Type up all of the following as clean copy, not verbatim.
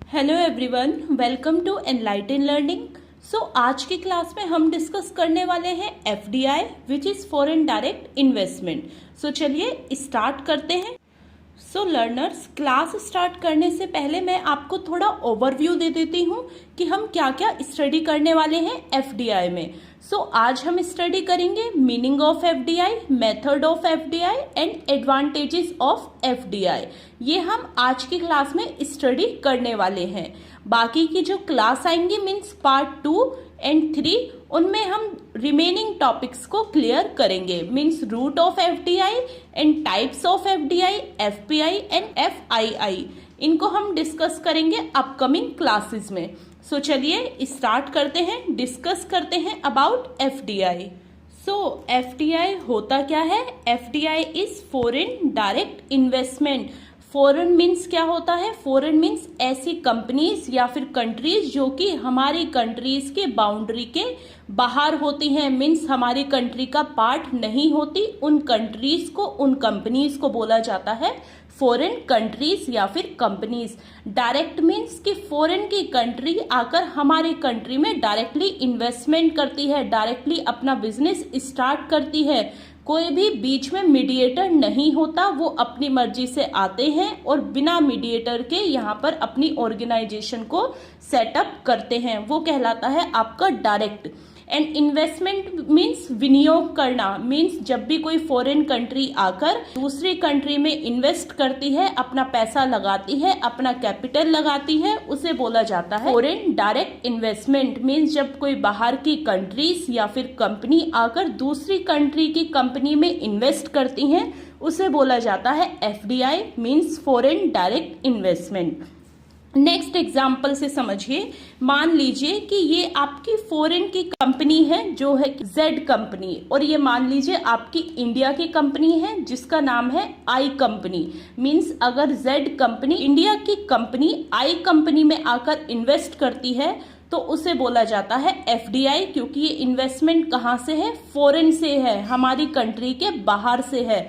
Hello everyone, welcome to enlighten learning. आज की class में हम डिस्कस करने वाले हैं FDI which is foreign direct investment. चलिए स्टार्ट करते हैं। लर्नर्स, क्लास स्टार्ट करने से पहले मैं आपको थोड़ा ओवरव्यू दे देती हूँ कि हम क्या क्या स्टडी करने वाले हैं एफडीआई में। आज हम स्टडी करेंगे meaning of FDI, method of FDI and advantages of FDI. ये हम आज की क्लास में स्टडी करने वाले हैं। बाकी की जो क्लास आएंगी मीन्स पार्ट 2 एंड 3, उनमें हम रिमेनिंग टॉपिक्स को क्लियर करेंगे। Means route of FDI and types of FDI, FPI and FII, इनको हम डिस्कस करेंगे अपकमिंग क्लासेस में। चलिए स्टार्ट करते हैं, डिस्कस करते हैं अबाउट एफडीआई। एफडीआई होता क्या है? FDI is foreign direct investment. Foreign means क्या होता है? फॉरेन मीन्स ऐसी कंपनीज या फिर कंट्रीज जो कि हमारी कंट्रीज के बाउंड्री के बाहर होती हैं, मीन्स हमारी कंट्री का पार्ट नहीं होती। उन कंट्रीज को, उन कंपनीज को बोला जाता है फॉरेन कंट्रीज या फिर कंपनीज। डायरेक्ट मीन्स कि फॉरेन की कंट्री आकर हमारी कंट्री में डायरेक्टली इन्वेस्टमेंट करती है, डायरेक्टली अपना बिजनेस स्टार्ट करती है। कोई भी बीच में मीडिएटर नहीं होता, वो अपनी मर्जी से आते हैं और बिना मीडिएटर के यहाँ पर अपनी ऑर्गेनाइजेशन को सेटअप करते हैं। वो कहलाता है आपका डायरेक्ट। एंड इन्वेस्टमेंट मीन्स विनियोग करना, मीन्स जब भी कोई फॉरेन कंट्री आकर दूसरी कंट्री में इन्वेस्ट करती है, अपना पैसा लगाती है, अपना कैपिटल लगाती है, उसे बोला जाता है फॉरेन डायरेक्ट इन्वेस्टमेंट। मीन्स जब कोई बाहर की कंट्रीज या फिर कंपनी आकर दूसरी कंट्री की कंपनी में इन्वेस्ट करती हैं, उसे बोला जाता है FDI, means foreign direct investment. Next example से समझिए। मान लीजिए कि ये आपकी फॉरेन की कंपनी है जो है जेड कंपनी, और ये मान लीजिए आपकी इंडिया की कंपनी है जिसका नाम है आई कंपनी। मींस अगर जेड कंपनी इंडिया की कंपनी आई कंपनी में आकर इन्वेस्ट करती है तो उसे बोला जाता है एफडीआई, क्योंकि ये इन्वेस्टमेंट कहाँ से है? फॉरेन से है, हमारी कंट्री के बाहर से है।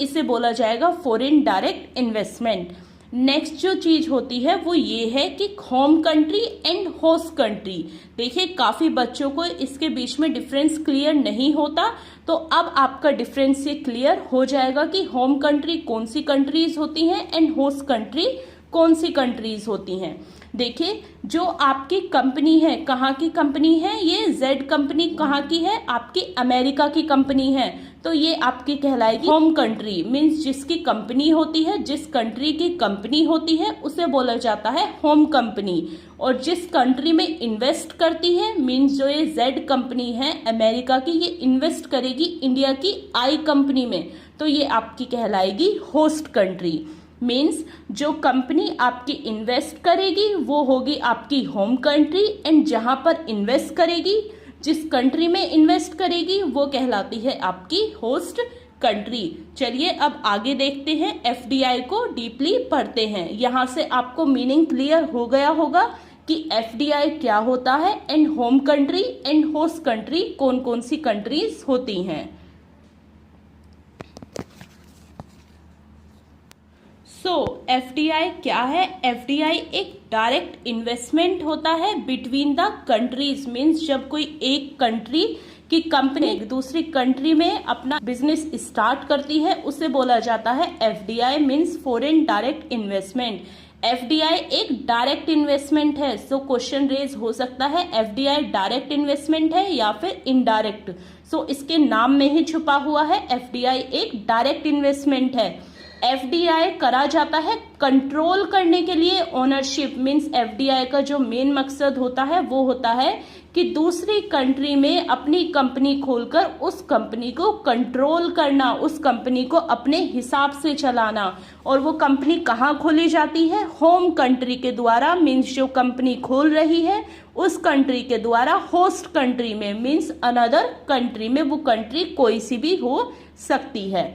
इसे बोला जाएगा फॉरेन डायरेक्ट इन्वेस्टमेंट। नेक्स्ट जो चीज होती है वो ये है कि home country and host country. देखिए काफी बच्चों को इसके बीच में डिफरेंस क्लियर नहीं होता, तो अब आपका डिफरेंस ये क्लियर हो जाएगा कि होम कंट्री कौन सी कंट्रीज होती हैं एंड होस्ट कंट्री कौन सी कंट्रीज होती हैं। देखिए जो आपकी कंपनी है, कहाँ की कंपनी है? ये जेड कंपनी कहाँ की है? आपकी अमेरिका की कंपनी है, तो ये आपकी कहलाएगी होम कंट्री। मीन्स जिसकी कंपनी होती है, जिस कंट्री की कंपनी होती है, उसे बोला जाता है होम कंपनी। और जिस कंट्री में इन्वेस्ट करती है, मीन्स जो ये जेड कंपनी है अमेरिका की, ये इन्वेस्ट करेगी इंडिया की आई कंपनी में, तो ये आपकी कहलाएगी होस्ट कंट्री। मीन्स जो कंपनी आपकी इन्वेस्ट करेगी वो होगी आपकी होम कंट्री, एंड जहां पर इन्वेस्ट करेगी, जिस कंट्री में इन्वेस्ट करेगी, वो कहलाती है आपकी होस्ट कंट्री। चलिए अब आगे देखते हैं, एफडीआई को डीपली पढ़ते हैं। यहां से आपको मीनिंग क्लियर हो गया होगा कि एफडीआई क्या होता है and home country and host country कौन कौन सी कंट्रीज होती हैं। एफडीआई क्या है? एफडीआई एक डायरेक्ट इन्वेस्टमेंट होता है बिटवीन द कंट्रीज। मीन्स जब कोई एक कंट्री की कंपनी दूसरी कंट्री में अपना बिजनेस स्टार्ट करती है, उसे बोला जाता है FDI, means foreign direct investment. FDI एक डायरेक्ट इन्वेस्टमेंट है। क्वेश्चन रेज हो सकता है एफडीआई डायरेक्ट इन्वेस्टमेंट है या फिर इनडायरेक्ट। इसके नाम में ही छुपा हुआ है, एफडीआई एक डायरेक्ट इन्वेस्टमेंट है। एफडीआई करा जाता है कंट्रोल करने के लिए ओनरशिप। मीन्स एफडीआई का जो मेन मकसद होता है वो होता है कि दूसरी कंट्री में अपनी कंपनी खोलकर उस कंपनी को कंट्रोल करना, उस कंपनी को अपने हिसाब से चलाना। और वो कंपनी कहाँ खोली जाती है? होम कंट्री के द्वारा। मीन्स जो कंपनी खोल रही है उस कंट्री के द्वारा होस्ट कंट्री में, मीन्स अनदर कंट्री में। वो कंट्री कोई सी भी हो सकती है।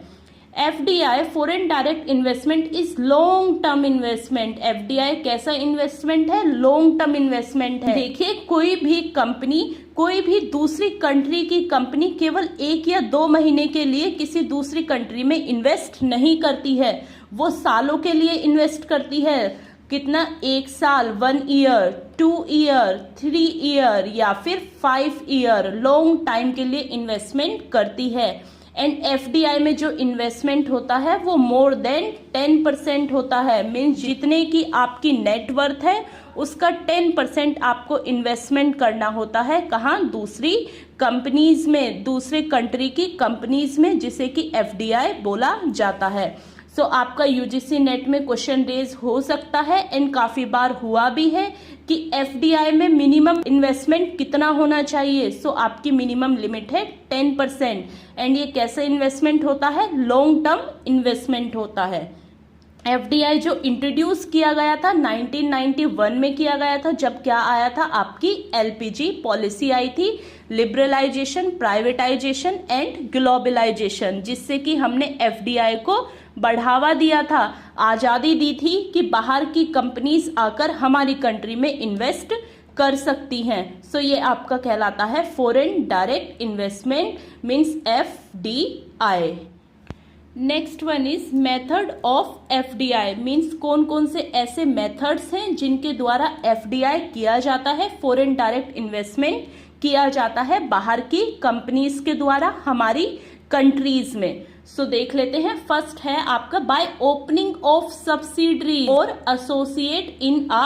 FDI foreign direct investment is long term investment. FDI कैसा इन्वेस्टमेंट है? लॉन्ग टर्म इन्वेस्टमेंट है। देखिए कोई भी कंपनी, कोई भी दूसरी कंट्री की कंपनी केवल 1 या 2 महीने के लिए किसी दूसरी कंट्री में इन्वेस्ट नहीं करती है, वो सालों के लिए इन्वेस्ट करती है। कितना, 1 साल, 1 ईयर, 2 ईयर, 3 ईयर या फिर 5 ईयर लॉन्ग टाइम के लिए इन्वेस्टमेंट करती है। एंड एफडीआई में जो इन्वेस्टमेंट होता है वो मोर देन 10% होता है। मीन्स जितने की आपकी नेटवर्थ है उसका 10% आपको इन्वेस्टमेंट करना होता है। कहाँ? दूसरी कंपनीज में, दूसरे कंट्री की कंपनीज में, जिसे कि एफडीआई बोला जाता है। सो आपका यूजीसी नेट में क्वेश्चन रेज हो सकता है एंड काफी बार हुआ भी है कि एफडीआई में मिनिमम इन्वेस्टमेंट कितना होना चाहिए। सो आपकी मिनिमम लिमिट है 10%। एंड ये कैसे इन्वेस्टमेंट होता है? लॉन्ग टर्म इन्वेस्टमेंट होता है। एफडीआई जो इंट्रोड्यूस किया गया था 1991 में किया गया था, जब क्या आया था? आपकी एलपीजी पॉलिसी आई थी, लिबरलाइजेशन, प्राइवेटाइजेशन एंड ग्लोबलाइजेशन, जिससे कि हमने एफडीआई को बढ़ावा दिया था, आजादी दी थी कि बाहर की कंपनीज आकर हमारी कंट्री में इन्वेस्ट कर सकती हैं। सो ये आपका कहलाता है foreign direct investment, means FDI. Next one is method of FDI, means कौन कौन से ऐसे मेथड्स हैं जिनके द्वारा एफडीआई किया जाता है, फॉरेन डायरेक्ट इन्वेस्टमेंट किया जाता है बाहर की कंपनीज के द्वारा हमारी कंट्रीज में। सो देख लेते हैं। फर्स्ट है आपका बाय ओपनिंग ऑफ सब्सिडरी और associate in a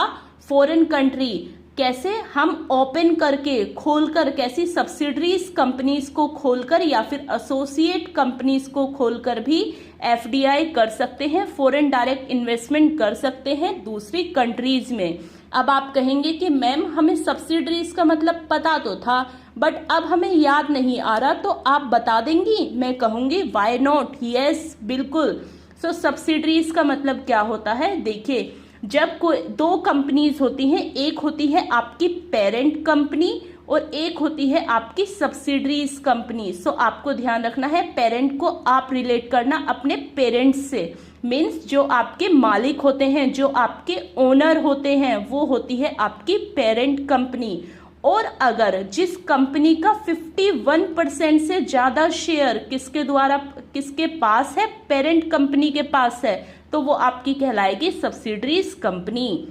foreign country. कैसे हम ओपन करके, खोलकर, कैसी सब्सिडरीज कंपनीज को खोलकर या फिर एसोसिएट कंपनीज को खोलकर भी एफडीआई कर सकते हैं, फॉरेन डायरेक्ट इन्वेस्टमेंट कर सकते हैं दूसरी कंट्रीज में। अब आप कहेंगे कि मैम हमें सब्सिडरीज का मतलब पता तो था बट अब हमें याद नहीं आ रहा, तो आप बता देंगी? मैं कहूंगी व्हाई नॉट, यस बिल्कुल। सो सब्सिडरीज का मतलब क्या होता है? देखिए, जब कोई दो कंपनीज होती हैं, एक होती है आपकी पेरेंट कंपनी और एक होती है आपकी सब्सिडरीज कंपनी। सो आपको ध्यान रखना है, पेरेंट को आप रिलेट करना अपने पेरेंट्स से, मीन्स जो आपके मालिक होते हैं, जो आपके ओनर होते हैं, वो होती है आपकी पेरेंट कंपनी। और अगर जिस कंपनी का 51% से ज्यादा शेयर किसके द्वारा, किसके पास है? पेरेंट कंपनी के पास है, तो वो आपकी कहलाएगी सब्सिडरीज कंपनी।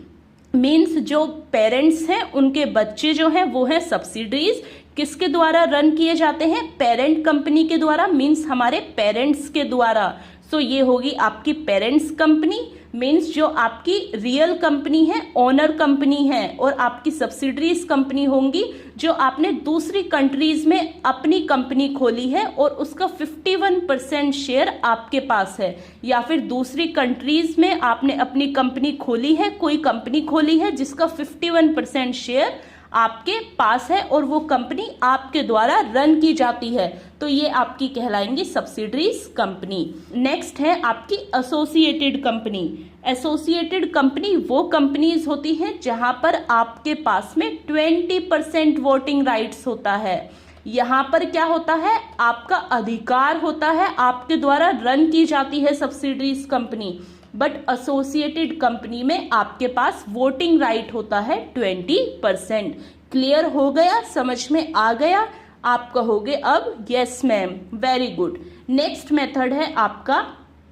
मीन्स जो पेरेंट्स हैं उनके बच्चे जो हैं वो है सब्सिडरीज, किसके द्वारा रन किए जाते हैं? पेरेंट कंपनी के द्वारा, मीन्स हमारे पेरेंट्स के द्वारा। सो ये होगी आपकी पेरेंट्स कंपनी, मीन्स जो आपकी रियल कंपनी है, ओनर कंपनी है। और आपकी सब्सिडरीज कंपनी होंगी जो आपने दूसरी कंट्रीज में अपनी कंपनी खोली है और उसका 51% शेयर आपके पास है, या फिर दूसरी कंट्रीज में आपने अपनी कंपनी खोली है, कोई कंपनी खोली है जिसका 51% शेयर आपके पास है और वो कंपनी आपके द्वारा रन की जाती है, तो ये आपकी कहलाएंगी सब्सिडरीज कंपनी। नेक्स्ट है आपकी एसोसिएटेड कंपनी। एसोसिएटेड कंपनी वो कंपनीज होती हैं जहां पर आपके पास में 20% वोटिंग राइट्स होता है। यहाँ पर क्या होता है? आपका अधिकार होता है, आपके द्वारा रन की जाती है subsidiaries company, but associated company में आपके पास वोटिंग राइट होता है 20%। क्लियर हो गया? समझ में आ गया? आप कहोगे अब yes ma'am, very good. Next method है आपका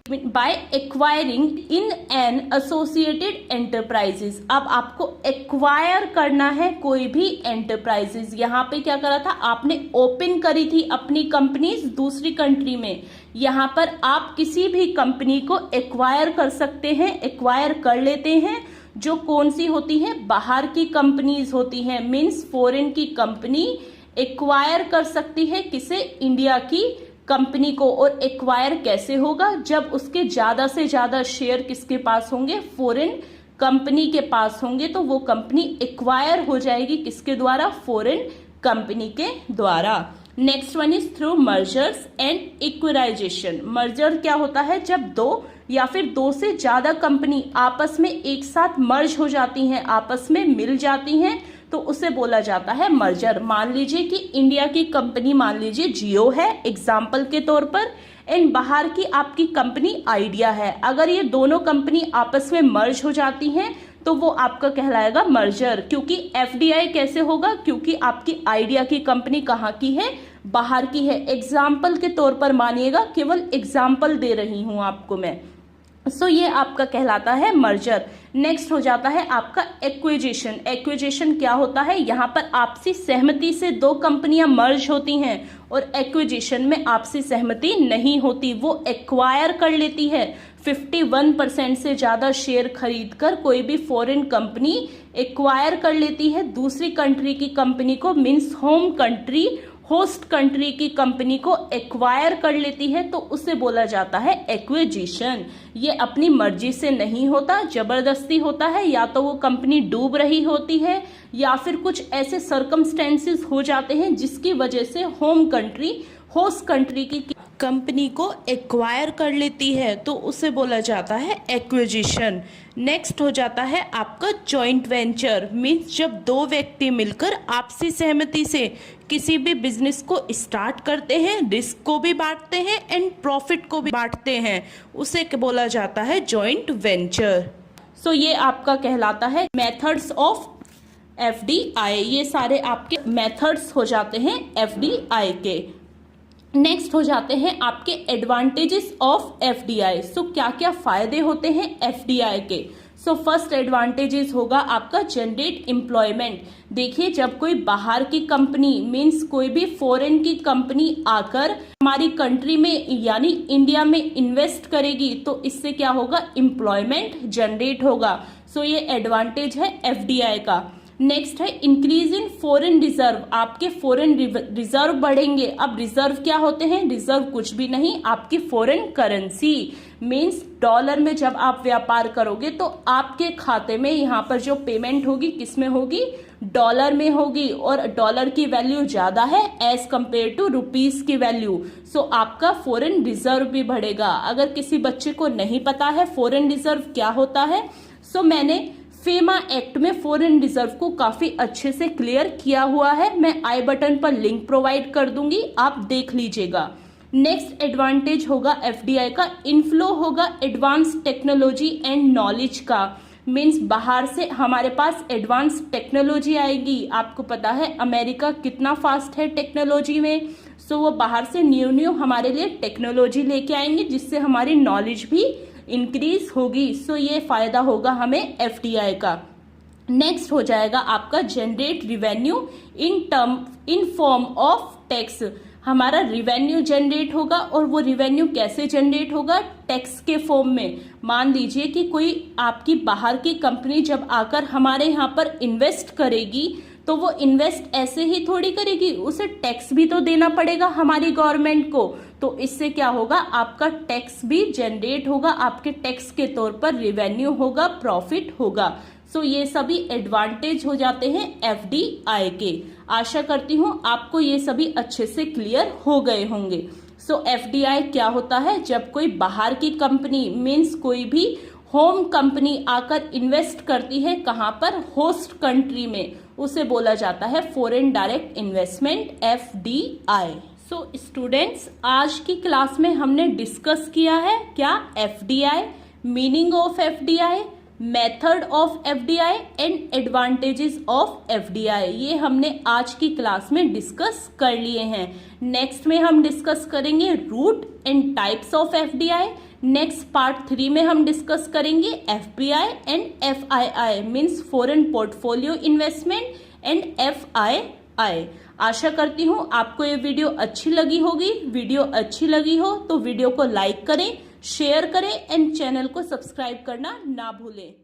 by acquiring in an associated enterprises. अब आपको एक्वायर करना है कोई भी एंटरप्राइजेस। यहाँ पे क्या करा था? आपने ओपन करी थी अपनी कंपनीज दूसरी कंट्री में। यहाँ पर आप किसी भी कंपनी को एक्वायर कर सकते हैं, एक्वायर कर लेते हैं, जो कौन सी होती है? बाहर की कंपनीज होती हैं। मीन्स फॉरेन की कंपनी एक्वायर कर सकती है किसे? इंडिया की कंपनी को। और एक्वायर कैसे होगा? जब उसके ज्यादा से ज्यादा शेयर किसके पास होंगे? फॉरेन कंपनी के पास होंगे, तो वो कंपनी एक्वायर हो जाएगी किसके द्वारा? फॉरेन कंपनी के द्वारा। Next one is through mergers and acquisition. Merger क्या होता है? जब दो या फिर दो से ज्यादा कंपनी आपस में एक साथ मर्ज हो जाती हैं, आपस में मिल जाती हैं, तो उसे बोला जाता है मर्जर। मान लीजिए कि इंडिया की कंपनी, मान लीजिए जियो है एग्जाम्पल के तौर पर, एंड बाहर की आपकी कंपनी आइडिया है। अगर ये दोनों कंपनी आपस में मर्ज हो जाती हैं तो वो आपका कहलाएगा मर्जर। क्योंकि एफडीआई कैसे होगा? क्योंकि आपकी आइडिया की कंपनी कहाँ की है? बाहर की है। एग्जाम्पल के तौर पर मानिएगा, केवल एग्जाम्पल दे रही हूं आपको मैं। सो ये आपका कहलाता है मर्जर। नेक्स्ट हो जाता है आपका एक्विजिशन। एक्विजिशन क्या होता है? यहाँ पर आपसी सहमति से दो कंपनियां मर्ज होती हैं, और एक्विजिशन में आपसी सहमति नहीं होती, वो एक्वायर कर लेती है। 51% से ज्यादा शेयर खरीदकर कोई भी फॉरेन कंपनी एक्वायर कर लेती है दूसरी कंट्री की कंपनी को, means home country host country की कंपनी को एक्वायर कर लेती है, तो उसे बोला जाता है एक्विजिशन। ये अपनी मर्जी से नहीं होता, जबरदस्ती होता है, या तो वो कंपनी डूब रही होती है या फिर कुछ ऐसे सर्कमस्टेंसेस हो जाते हैं जिसकी वजह से होम कंट्री होस्ट कंट्री की कंपनी को एक्वायर कर लेती है, तो उसे बोला जाता है एक्विजिशन। नेक्स्ट हो जाता है आपका जॉइंट वेंचर। मीन्स जब दो व्यक्ति मिलकर आपसी सहमति से किसी भी बिजनेस को स्टार्ट करते हैं, रिस्क को भी बांटते हैं एंड प्रॉफिट को भी बांटते हैं, उसे बोला जाता है जॉइंट वेंचर। सो ये आपका कहलाता है मेथड्स ऑफ FDI। ये सारे आपके मेथड्स हो जाते हैं FDI के। नेक्स्ट हो जाते हैं आपके एडवांटेजेस ऑफ FDI। सो क्या क्या फायदे होते हैं FDI के? सो फर्स्ट एडवांटेजेस होगा आपका जनरेट एम्प्लॉयमेंट। देखिए, जब कोई बाहर की कंपनी मीन्स कोई भी फॉरेन की कंपनी आकर हमारी कंट्री में यानी इंडिया में इन्वेस्ट करेगी, तो इससे क्या होगा? एम्प्लॉयमेंट जनरेट होगा। सो ये एडवांटेज है FDI का। नेक्स्ट है इंक्रीज इन फॉरेन रिजर्व। आपके फॉरेन रिजर्व बढ़ेंगे। अब रिजर्व क्या होते हैं? रिजर्व कुछ भी नहीं, आपकी फॉरेन करेंसी। मीन्स डॉलर में जब आप व्यापार करोगे तो आपके खाते में यहाँ पर जो पेमेंट होगी किस में होगी? डॉलर में होगी, और डॉलर की वैल्यू ज्यादा है एज कंपेयर टू रुपीज की वैल्यू। सो आपका फॉरेन रिजर्व भी बढ़ेगा। अगर किसी बच्चे को नहीं पता है फॉरेन रिजर्व क्या होता है, सो मैंने फेमा एक्ट में फॉरेन रिजर्व को काफी अच्छे से क्लियर किया हुआ है। मैं आई बटन पर लिंक प्रोवाइड कर दूंगी, आप देख लीजिएगा। नेक्स्ट एडवांटेज होगा FDI का इनफ्लो होगा एडवांस टेक्नोलॉजी एंड नॉलेज का। मीन्स बाहर से हमारे पास एडवांस टेक्नोलॉजी आएगी। आपको पता है अमेरिका कितना फास्ट है टेक्नोलॉजी में, सो वो बाहर से न्यू हमारे लिए टेक्नोलॉजी लेके आएंगे जिससे हमारी नॉलेज भी इंक्रीज होगी। सो ये फायदा होगा हमें FDI का। नेक्स्ट हो जाएगा आपका generate revenue in form of tax. हमारा रिवेन्यू जनरेट होगा, और वो रिवेन्यू कैसे जनरेट होगा? टैक्स के फॉर्म में। मान लीजिए कि कोई आपकी बाहर की कंपनी जब आकर हमारे यहाँ पर इन्वेस्ट करेगी, तो वो इन्वेस्ट ऐसे ही थोड़ी करेगी, उसे टैक्स भी तो देना पड़ेगा हमारी गवर्नमेंट को। तो इससे क्या होगा? आपका टैक्स भी जनरेट होगा, आपके टैक्स के तौर पर रिवेन्यू होगा, प्रॉफिट होगा। सो ये सभी एडवांटेज हो जाते हैं FDI के। आशा करती हूँ आपको ये सभी अच्छे से क्लियर हो गए होंगे। सो FDI क्या होता है? जब कोई बाहर की कंपनी मीन्स कोई भी होम कंपनी आकर इन्वेस्ट करती है, कहाँ पर? होस्ट कंट्री में, उसे बोला जाता है foreign direct investment FDI। So students, आज की क्लास में हमने डिस्कस किया है क्या? FDI, meaning of FDI, method of FDI and advantages of FDI। ये हमने आज की क्लास में डिस्कस कर लिए हैं। नेक्स्ट में हम डिस्कस करेंगे route and types of FDI। Next part 3 में हम डिस्कस करेंगे FPI and FII means foreign portfolio investment and FII। आशा करती हूँ आपको ये वीडियो अच्छी लगी होगी। वीडियो अच्छी लगी हो तो वीडियो को लाइक करें, शेयर करें एंड चैनल को सब्सक्राइब करना ना भूलें।